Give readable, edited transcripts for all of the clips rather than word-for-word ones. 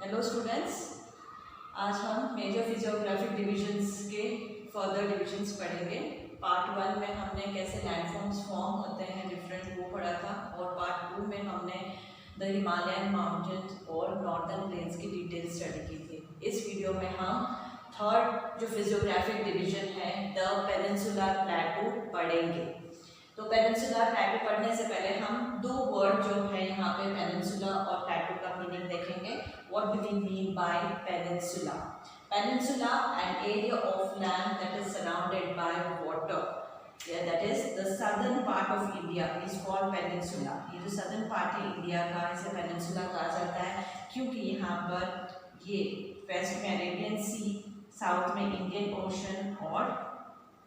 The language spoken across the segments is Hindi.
हेलो स्टूडेंट्स, आज हम मेजर फिजियोग्राफिक डिविजन्स के फर्दर डिविजन्स पढ़ेंगे। पार्ट 1 में हमने कैसे लैंडफॉर्म्स फॉर्म होते हैं डिफरेंट वो पढ़ा था, और पार्ट 2 में हमने द हिमालयन माउंटेन्स और नॉर्दर्न प्लेन्स की डिटेल स्टडी की थी। इस वीडियो में हम थर्ड जो फिजियोग्राफिक डिवीजन है द पेनिनसुलर प्लेटू पढ़ेंगे। तो पेनिनसुलर प्लेटू पढ़ने से पहले हम दो वर्ड जो है यहाँ पे पेनिनसुला और प्लेटू का मीनिंग देखेंगे। What do we mean by peninsula? Peninsula, an area of land that is surrounded by water. Yeah, that is the southern part of India is called peninsula. ये जो southern part है इंडिया का, इसे peninsula कहा जाता है क्योंकि यहाँ पर ये वेस्ट में अरेबियन सी, साउथ में इंडियन ओशन और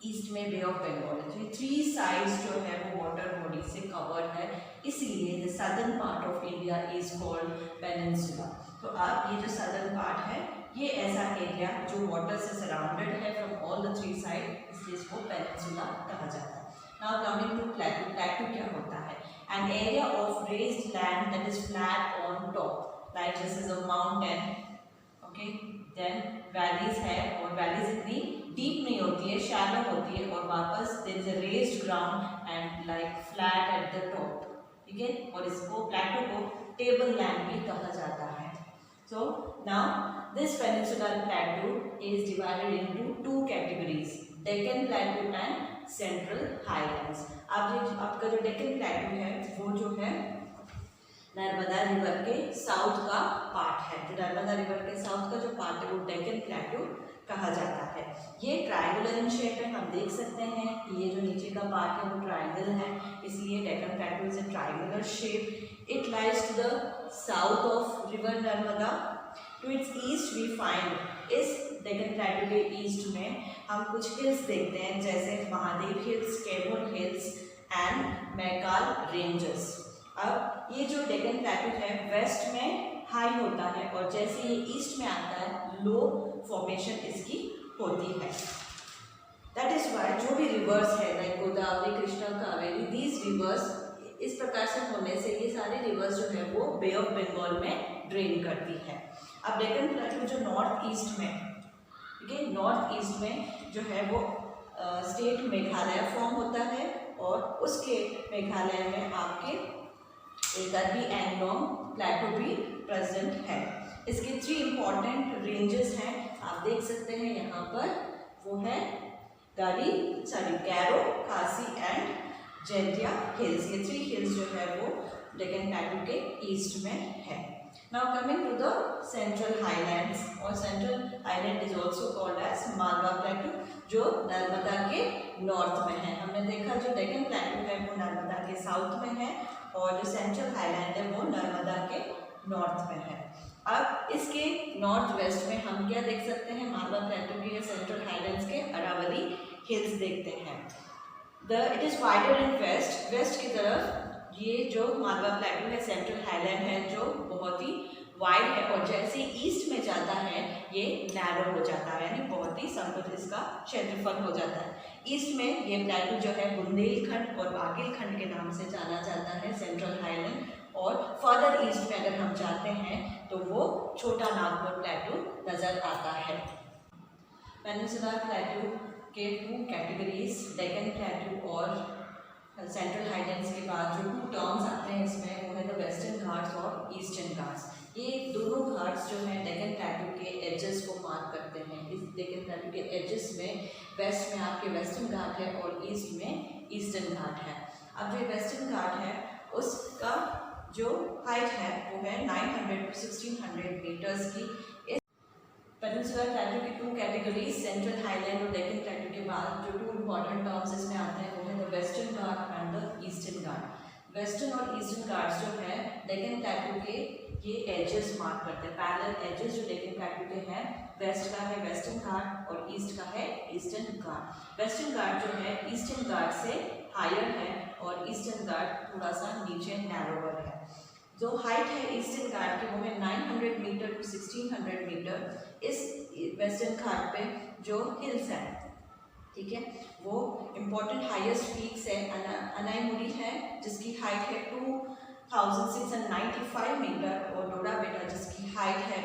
ईस्ट में बे ऑफ बंगाल है। तो ये थ्री साइड्स जो है वो वाटर बॉडी से कवर्ड है, इसलिए the southern part of India is called peninsula. तो अब ये जो सदर्न पार्ट है ये ऐसा एरिया जो वाटर से सराउंडेड है from all the three side, इसलिए इसको पेनिनसुला कहा जाता है। Now coming to plateau. Plateau क्या होता है? An area of raised land that is flat on top, like this is a mountain, okay. Then valleys है, और वैलीज इतनी डीप नहीं होती है, शैलो होती है, और वापस there is a raised ground and like flat at the top, ठीक है। और इसको प्लेटू को टेबल लैंड भी कहा जाता है। So now this peninsular plateau is divided into two categories, Deccan Plateau and Central Highlands। अब ये आपका जो डेक्कन प्लेटू है वो जो है नर्मदा रिवर के साउथ का पार्ट है। जो नर्मदा रिवर के साउथ का जो पार्ट है वो डेक्कन प्लेटू कहा जाता है। ये ट्रायंगुलर इन शेप है, हम देख सकते हैं कि ये जो नीचे का पार्ट है वो ट्रायंगल है, इसलिए Deccan प्लेटू is a triangular shape. It lies to the south of river Narmada. To its east we find इस डेक्कन प्लेटू के ईस्ट में हम कुछ हिल्स देखते हैं, जैसे Mahadev hills, Kaimur hills and Maikal ranges. अब ये जो डेक्कन प्लेटू है वेस्ट में हाई होता है, और जैसे ये ईस्ट में आता है लो फॉर्मेशन इसकी होती है। दैट इज वाई जो भी रिवर्स है like Godavari, Krishna, Kaveri, these rivers इस प्रकार से होने से ये सारे रिवर्स जो है वो बे ऑफ बंगाल में ड्रेन करती है। अब डेक्कन प्लेटू जो नॉर्थ ईस्ट में, ठीक है, नॉर्थ ईस्ट में जो है वो स्टेट मेघालय फॉर्म होता है, और उसके मेघालय में आपके एक अरबी एंगलोंग प्लेटू भी प्रेजेंट है। इसके थ्री इंपॉर्टेंट रेंजेस हैं, आप देख सकते हैं यहाँ पर, वो है गैरो, खासी एंड जैंतिया हिल्स। ये थ्री हिल्स जो है वो डेक्कन प्लेटू के ईस्ट में है। Now coming to the central highlands, और central highland is also called as Malwa plateau, जो नर्मदा के नॉर्थ में है। हमने देखा जो डेक्कन प्लेटू है वो नर्मदा के साउथ में है, और जो सेंट्रल हाईलैंड है वो नर्मदा के नॉर्थ में है। अब इसके नॉर्थ वेस्ट में हम क्या देख सकते हैं? मालवा प्लेटू के या सेंट्रल हाईलैंड्स के अरावली हिल्स देखते हैं। It is wider in west, west की तरफ ये जो मालवा प्लेटू है, सेंट्रल हाईलैंड है, जो बहुत ही वाइड है, और जैसे ईस्ट में जाता है ये नैरो हो जाता है, यानी बहुत ही संकुचित इसका क्षेत्रफल हो जाता है। ईस्ट में ये प्लेटू जो है बुंदेलखंड और बागेलखंड के नाम से जाना जाता है, सेंट्रल हाईलैंड। और फर्दर ईस्ट में अगर हम जाते हैं तो वो छोटा नागपुर प्लेटू नज़र आता है। पेनिनसुलर प्लेटू के टू कैटेगरीज, डेक्कन प्लेटू और सेंट्रल हाईलैंड्स के बाद जो टू टर्म्स आते हैं इसमें, वो है द वेस्टर्न घाट्स और ईस्टर्न घाट्स। ये दोनों घाट्स जो हैं डेक्कन प्लेटू के एजेस को मार्क करते हैं। इस डेक्कन प्लेटू के एजेस में वेस्ट में आपके वेस्टर्न घाट है और ईस्ट में ईस्टर्न घाट है। अब जो वेस्टर्न घाट है उसका जो हाइट है वो है 900 to 1600 मीटर्स की। पेनिनसुलर प्लेटू की टू कैटेगरीज, सेंट्रल हाईलैंड और डेक्कन प्लेटू के बाद जो टू इम्पॉर्टेंट टर्म्स इसमें आते हैं वो है the western Ghat and the eastern Ghat. Western और ईस्टर्न घाट्स जो है डेक्कन प्लेटू के ये एजेस मार्क करते हैं, पैरेलल एजेस जो डेक्कन प्लेटू के हैं। वेस्ट का है वेस्टर्न घाट और ईस्ट का है ईस्टर्न घाट। वेस्टर्न घाट जो है ईस्टर्न घाट से हायर है, और ईस्टर्न घाट थोड़ा सा नीचे नैरोवर है। जो हाइट है ईस्टर्न घाट की वो है 900 मीटर टू 1600 मीटर। इस वेस्टर्न घाट पे जो हिल्स हैं, ठीक है, वो इम्पोर्टेंट हाईएस्ट पीक्स है। अनाईमुड़ी है जिसकी हाइट है 2695 मीटर, और डोडा बेटा जिसकी हाइट है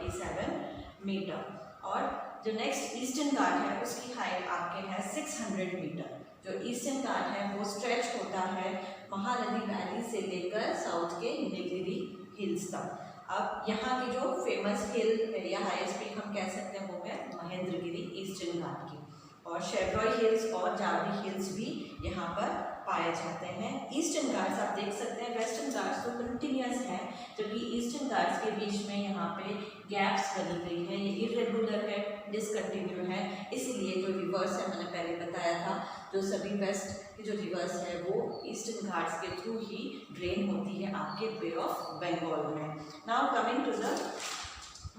47 मीटर। और जो नेक्स्ट ईस्टर्न घाट है उसकी हाइट आपके है 600 मीटर। जो ईस्टर्न घाट है वो स्ट्रेच होता है महानदी वैली से लेकर साउथ के नीलगिरी हिल्स तक। अब यहाँ की जो फेमस हिल या हाईएस्ट पीक हम कह सकते हैं वो है महेंद्रगिरी ईस्टर्न घाट की। और शेवरॉय हिल्स और जावरी हिल्स भी यहाँ पर पाए जाते हैं। ईस्टर्न घाट्स आप देख सकते हैं, वेस्टर्न घाट्स तो कंटिन्यूस है, जबकि ईस्टर्न घाट्स के बीच में यहाँ पे गैप्स बनी गई है, ये इरेगुलर है, डिसकंटिन्यू है। इसलिए जो रिवर्स है मैंने पहले बताया था, जो सभी वेस्ट की जो रिवर्स है वो ईस्टर्न घाट्स के थ्रू ही ड्रेन होती है आपके बे ऑफ बंगाल में। Now coming to the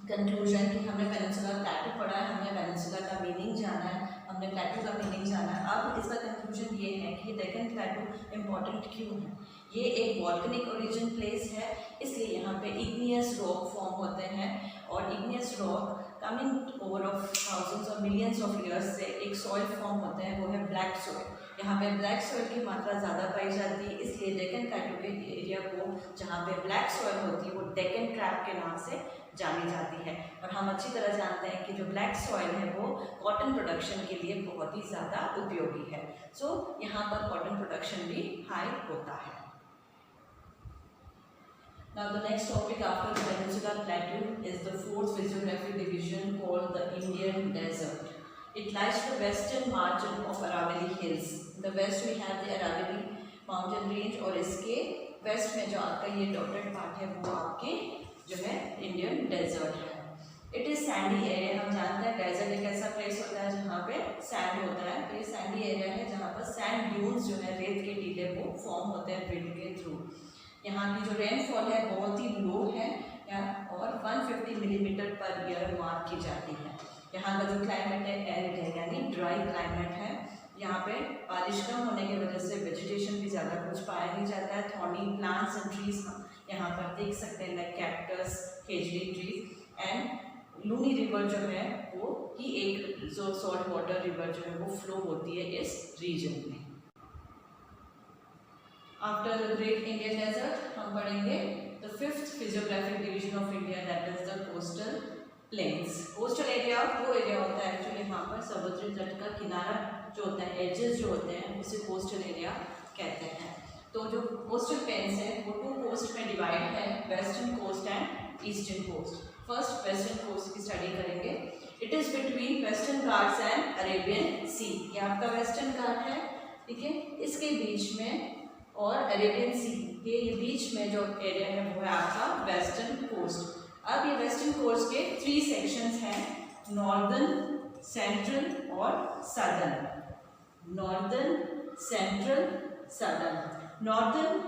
conclusion कि हमने पेनिनसुलर प्लेटू पढ़ा है, हमने पेनिनसुला का मीनिंग जाना है, हमने प्लेटू का मीनिंग जाना है। अब इसका कंक्लूजन ये है कि डेक्कन प्लेटू इम्पॉर्टेंट क्यों है। ये एक वॉल्केनिक ओरिजिन प्लेस है, इसलिए यहाँ पे इग्नियस रॉक फॉर्म होते हैं और igneous rock coming over of thousands और मिलियंस ऑफ ईयर्स से एक सॉइल फॉर्म होते हैं, वो है ब्लैक सॉइल। यहाँ पे ब्लैक सॉइल की मात्रा ज़्यादा पाई जाती है, इसलिए डेक्कन प्लेटू के एरिया को जहाँ पे ब्लैक सॉइल होती है वो डेक्कन ट्रैप के नाम से जानी जाती है। और हम अच्छी तरह जानते हैं कि जो ब्लैक सॉइल है वो कॉटन प्रोडक्शन के लिए बहुत ही ज़्यादा उपयोगी है। सो यहाँ पर कॉटन प्रोडक्शन भी हाई होता है। Now the next topic after the Peninsular Plateau is the fourth physiographic division called the Indian Desert. It lies to the western margin of Aravalli Hills. In the west we have the Aravalli mountain range और इसके west में जो आपका ये dotted part है वो आपके जो है इंडियन डेजर्ट है। It is Sandy area. हम जानते हैं डेजर्ट एक ऐसा प्लेस होता है जहाँ पे सैंड होता है, तो ये सैंडी एरिया है जहाँ पर सैंड ड्यून्स जो है रेत के टीले वो फॉर्म होते हैं विंड के थ्रू। यहाँ की जो रेनफॉल है बहुत ही लो है और 150 मिलीमीटर पर ईयर मार्क की जाती है। यहाँ का जो क्लाइमेट है एरिड है, यानी ड्राई क्लाइमेट है। यहाँ पे बारिश कम होने की वजह से वेजिटेशन भी ज़्यादा कुछ पाया नहीं जाता है। थॉर्नी प्लांट्स एंड ट्रीज यहाँ पर देख सकते हैं, like cactus, khejri trees and Luni river जो है वो ही एक जो सॉल्ट वाटर रिवर जो है वो फ्लो होती है इस रीजन में। After the great Indian desert हम पढ़ेंगे the fifth physiographic division of India, that is the coastal plains. Coastal area वो एरिया होता है एक्चुअली यहाँ पर समुद्री तट का किनारा जो होता है, एजेस जो होते हैं उसे कोस्टल एरिया कहते हैं। तो जो कोस्टल प्लेन्स है वो टू कोस्ट में डिवाइड है, western coast and eastern coast. First western coast की स्टडी करेंगे। It is between western Ghats and Arabian sea. ये आपका वेस्टर्न घाट है, ठीक है, इसके बीच में और अरेबियन सी के ये बीच में जो एरिया है वो है आपका वेस्टर्न कोस्ट। अब ये वेस्टर्न कोस्ट के 3 सेक्शंस हैं, नॉर्दर्न, सेंट्रल और southern. Northern, central, southern. Northern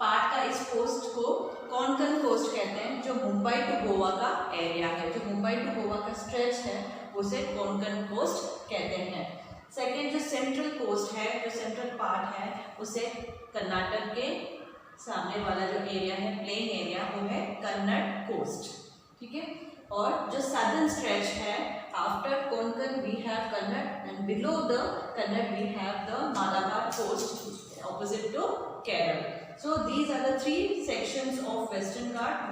part का इस कोस्ट को कोंकण कोस्ट कहते हैं, जो मुंबई टू गोवा का एरिया है। जो मुंबई टू गोवा का स्ट्रेच है उसे कोंकण कोस्ट कहते हैं। सेकेंड जो सेंट्रल कोस्ट है, जो सेंट्रल पार्ट है उसे कर्नाटक के सामने वाला जो एरिया है, प्लेन एरिया, वो है कन्नड़ कोस्ट, ठीक है। और जो सदर्न स्ट्रेच है, after Konkan we have Kannada and below the Kannada we have the Malabar coast opposite to Kerala. So these are the 3 sections of Western Ghat,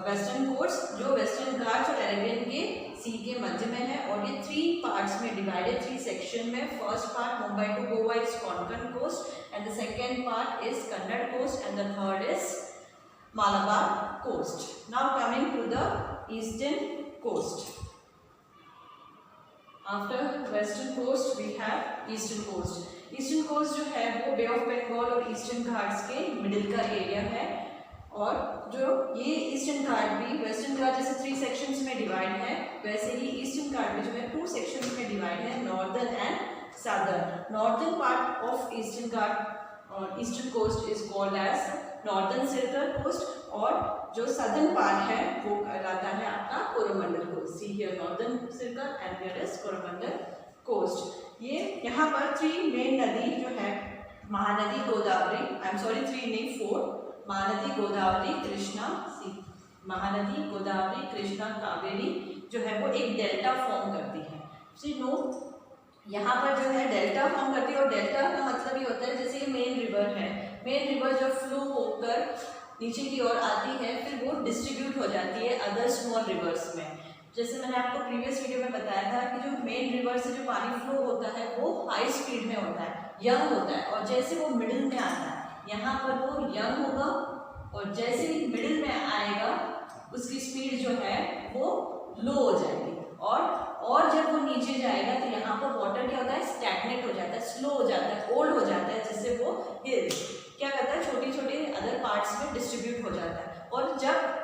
western coast, जो वेस्टर्न घाट्स और अरेबियन के सी के मध्य में है। और ये 3 पार्ट्स में डिवाइडेड, 3 सेक्शन में। First part Mumbai to Goa is Konkan coast and the second part is Kannada coast and the third is Malabar coast. Now coming to the eastern coast. After western coast we have eastern coast. Eastern coast जो है वो बे ऑफ बंगाल और ईस्टर्न घाट्स के मिडिल का एरिया है। और जो ये ईस्टर्न घाट भी वेस्टर्न घाट जैसे 3 सेक्शंस में डिवाइड है, वैसे ही ईस्टर्न घाट भी जो है 2 सेक्शंस में डिवाइड है, northern and southern. Northern part of eastern Ghat और eastern coast is called as northern circle coast और जो सदर्न पार्ट है वो कहलाता है आपका Coromandel coast. See here northern circle and here is Coromandel coast. ये यहाँ पर 3 मेन नदी जो है, Mahanadi, Godavari, I am sorry 3 नहीं 4, महानदी, गोदावरी, कृष्णा, महानदी, गोदावरी, कृष्णा, कावेरी जो है वो एक डेल्टा फॉर्म करती है। सी नो यहाँ पर जो है डेल्टा फॉर्म करती है और डेल्टा का मतलब ये होता है जैसे ये मेन रिवर है, मेन रिवर जब फ्लो होकर नीचे की ओर आती है फिर वो डिस्ट्रीब्यूट हो जाती है अदर स्मॉल स्मॉल रिवर्स में। जैसे मैंने आपको प्रीवियस वीडियो में बताया था कि जो मेन रिवर से जो पानी फ्लो होता है वो हाई स्पीड में होता है, यंग होता है, और जैसे वो मिडिल में आता है यहाँ पर वो यंग होगा, और जैसे ही मिडिल में आएगा उसकी स्पीड जो है वो लो हो जाएगी, और जब वो नीचे जाएगा तो यहाँ पर वाटर क्या होता है, स्टैग्नेट हो जाता है, स्लो हो जाता है, ओल्ड हो जाता है, जिससे वो क्या करता है, छोटी छोटी अदर पार्ट्स में डिस्ट्रीब्यूट हो जाता है। और जब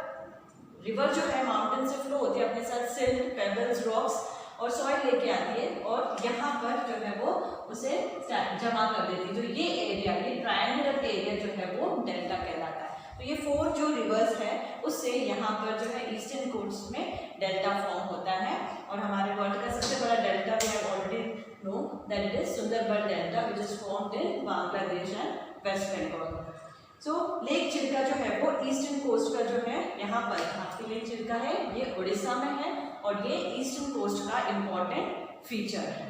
रिवर जो है माउंटेन से फ्लो होती है, अपने साथ सिल्ट, पेबल्स, रॉक्स और सॉइल लेके आती है, और यहाँ पर जो है वो उसे जमा कर देती है। तो ये एरिया, ये ट्रायंगुलर एरिया जो है वो डेल्टा कहलाता है। तो ये 4 जो रिवर्स है उससे यहाँ पर जो है ईस्टर्न कोस्ट में डेल्टा फॉर्म होता है। और हमारे वर्ल्ड का सबसे बड़ा delta we have already know that it is Sundarban delta which is formed in Bangladesh and West Bengal. So lake Chilka जो है वो ईस्टर्न कोस्ट का जो है, यहाँ पर आपकी लेक चिल्का है ये उड़ीसा में है, और ये ईस्टर्न कोस्ट का इंपॉर्टेंट फीचर है।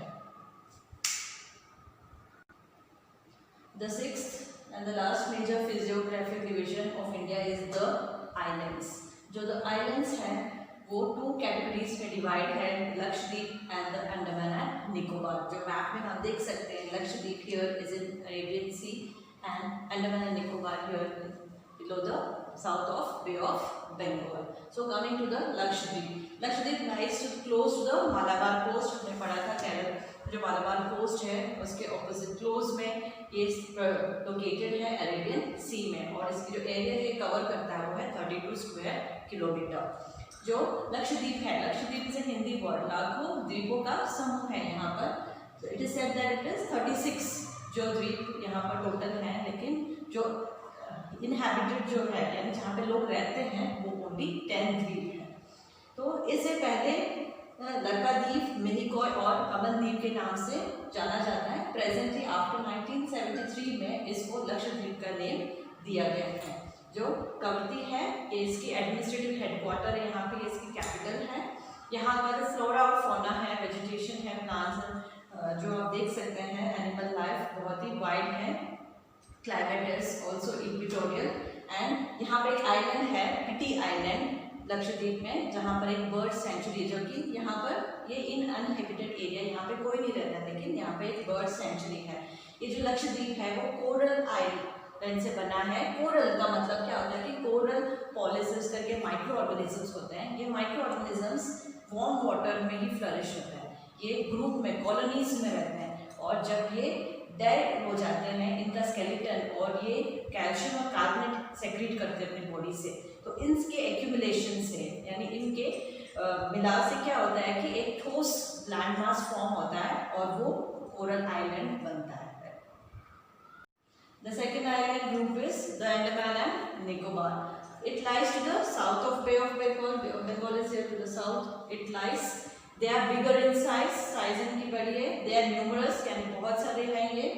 The sixth and the last major physiographic division of India is the islands. जो the islands हैं वो 2 कैटेगरीज में डिवाइड है, Lakshadweep and the Andaman and Nicobar. जो मैप में हम देख सकते हैं, Lakshadweep here is in Arabian sea and Andaman and Nicobar here below the south of Bay of Bengal. So coming to the Lakshadweep. Lakshadweep lies close to the Malabar coast. हमने पढ़ा था केरल जो मालाबार कोस्ट है उसके ऑपोजिट क्लोज में ये लोकेटेड है अरेबियन सी में, और इसकी जो एरिया ये कवर करता है वो है 32 स्क्वायर किलोमीटर। जो लक्षद्वीप है, लक्षद्वीप से हिंदी वर्ड लाखों द्वीपों का समूह है यहाँ पर। It is said that it is 36 जो द्वीप यहाँ पर टोटल हैं, लेकिन जो इनहैबिटेड जो है यानी जहाँ पे लोग रहते हैं वो ओनली 10 द्वीप हैं। तो इससे पहले लक्काद्वीप, मिनिकॉय और अमनद्वीप के नाम से जाना जाता है। प्रेजेंटली आफ्टर 1973 में इसको लक्षद्वीप का नेम दिया गया है। जो कवरती है ये इसकी एडमिनिस्ट्रेटिव हेडक्वार्टर है, यहाँ पे इसकी कैपिटल है। यहाँ पर फ्लोरा और फौना है, वेजिटेशन है, प्लांट्स जो आप देख सकते हैं, एनिमल लाइफ बहुत ही वाइड है, climate is also equatorial, and यहाँ पे एक आइलैंड है पिटी आइलैंड लक्षद्वीप में, जहाँ पर एक बर्ड सेंचुरी, जो कि यहाँ पर ये इन अनहेबिटेड एरिया, यहाँ पे कोई नहीं रहता, लेकिन यहाँ पे एक बर्ड सेंचुरी है। ये जो लक्षद्वीप है वो कोरल आइलैंड से बना है। कोरल का मतलब क्या होता है कि कोरल पॉलिसेस करके माइक्रो ऑर्गेनिजम्स होते हैं। ये माइक्रो ऑर्गेनिजम्स वार्म वाटर में ही फ्लरिश होते हैं, ये ग्रुप में कॉलोनीज में रहते हैं, और जब ये डेड हो जाते हैं इनका स्केलेटन, और ये कैल्शियम और कार्बोनेट सेक्रेट करते हैं अपनी बॉडी से, तो इनके एक्यूमुलेशन से यानी इनके मिलाव से क्या होता है कि एक ठोस लैंड मास फॉर्म होता है और वो कोरल आइलैंड बनता है। The second island group is the Andaman and Nicobar. It lies to the south of Bay of Bengal. Bay of Bengal is here to the south. It lies. They are bigger in size. Size इनकी बड़ी है. They are numerous. यानी बहुत सारे हैं ये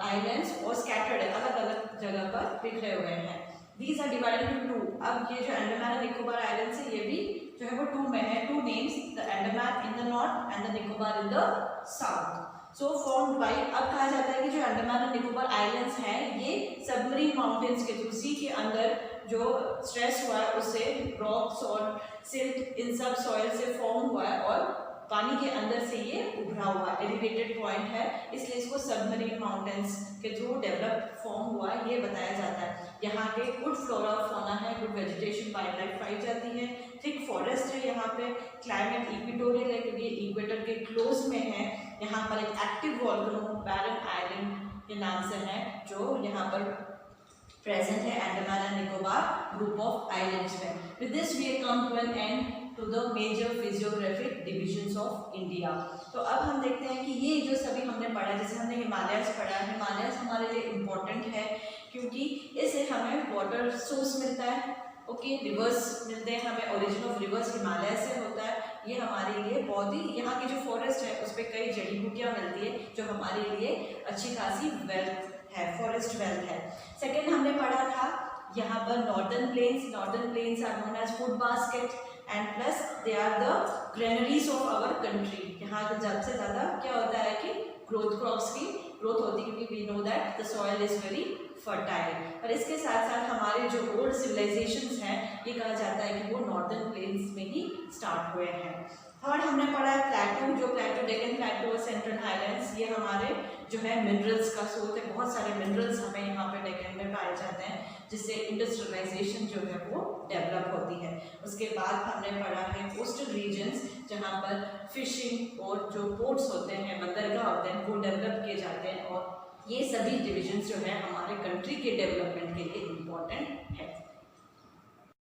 islands, और scattered है, अलग अलग जगह पर बिखरे हुए हैं। These are divided into 2. अब ये जो Andaman and Nicobar islands है ये भी जो है वो 2 में है. 2 names, the Andaman in the north and the Nicobar in the south. So formed by, अब कहा जाता है कि जो अंडमान और निकोबार आइलैंड्स हैं ये सबमरीन माउंटेन्स के थ्रू सी के अंदर जो स्ट्रेस हुआ है उससे रॉक्स और सिल्ट इन सब सॉइल से फॉर्म हुआ है, और पानी के अंदर से ये उभरा हुआ एलिवेटेड पॉइंट है, इसलिए इसको सबमरीन माउंटेन्स के थ्रू डेवलप फॉर्म हुआ है ये बताया जाता है। यहाँ पे गुड फ्लोरा और फौना है, गुड वेजिटेशन वाइल्ड लाइफ पाई जाती है, थिक फॉरेस्ट है, यहाँ पे क्लाइमेट इक्वेटोरियल है क्योंकि इक्वेटर के क्लोज में है। यहाँ पर एक एक्टिव वॉल्केनो बैरन आइलैंड के नाम से है जो यहाँ पर प्रेजेंट है Andaman and Nicobar group of islands में। With this we come to an end to the major physiographic divisions of India. तो अब हम देखते हैं कि ये जो सभी हमने पढ़ा, जैसे हमने हिमालयस पढ़ा, हिमालयस हमारे लिए इम्पोर्टेंट है क्योंकि इससे हमें वाटर सोर्स मिलता है, ओके, रिवर्स मिलते हैं हमें, ओरिजिन ऑफ रिवर्स हिमालय से होता है। ये हमारे लिए बहुत ही, यहाँ की जो फॉरेस्ट है उस पर कई जड़ी बूटियाँ मिलती है जो हमारे लिए अच्छी खासी वेल्थ है, फॉरेस्ट वेल्थ है। सेकेंड हमने पढ़ा था यहाँ पर northern plains are known as food basket and plus they are the granaries of our country. यहाँ ज़्यादा से ज़्यादा क्या होता है कि ग्रोथ क्रॉप्स की ग्रोथ होती है क्योंकि we know that the soil is very fertile. और इसके साथ साथ हमारे जो ओल्ड सिविलाइजेशंस हैं ये कहा जाता है कि वो नॉर्दर्न प्लेन्स में ही स्टार्ट हुए हैं। थर्ड हमने पढ़ा है प्लेटू, जो प्लेटू डेक्कन प्लेटू और सेंट्रल हाईलैंड्स, ये हमारे जो है मिनरल्स का स्रोत है। बहुत सारे मिनरल्स हमें यहाँ पे डेक्कन में पाए जाते हैं जिससे इंडस्ट्रियलाइजेशन जो है वो डेवलप होती है। उसके बाद हमने पढ़ा है कोस्टल रीजन्स, जहाँ पर फिशिंग और जो पोर्ट्स होते हैं, बंदरगाह होते हैं, वो डेवलप किए जाते हैं। और ये सभी डिविजन्स जो है हमारे कंट्री के डेवलपमेंट के लिए इम्पोर्टेंट है।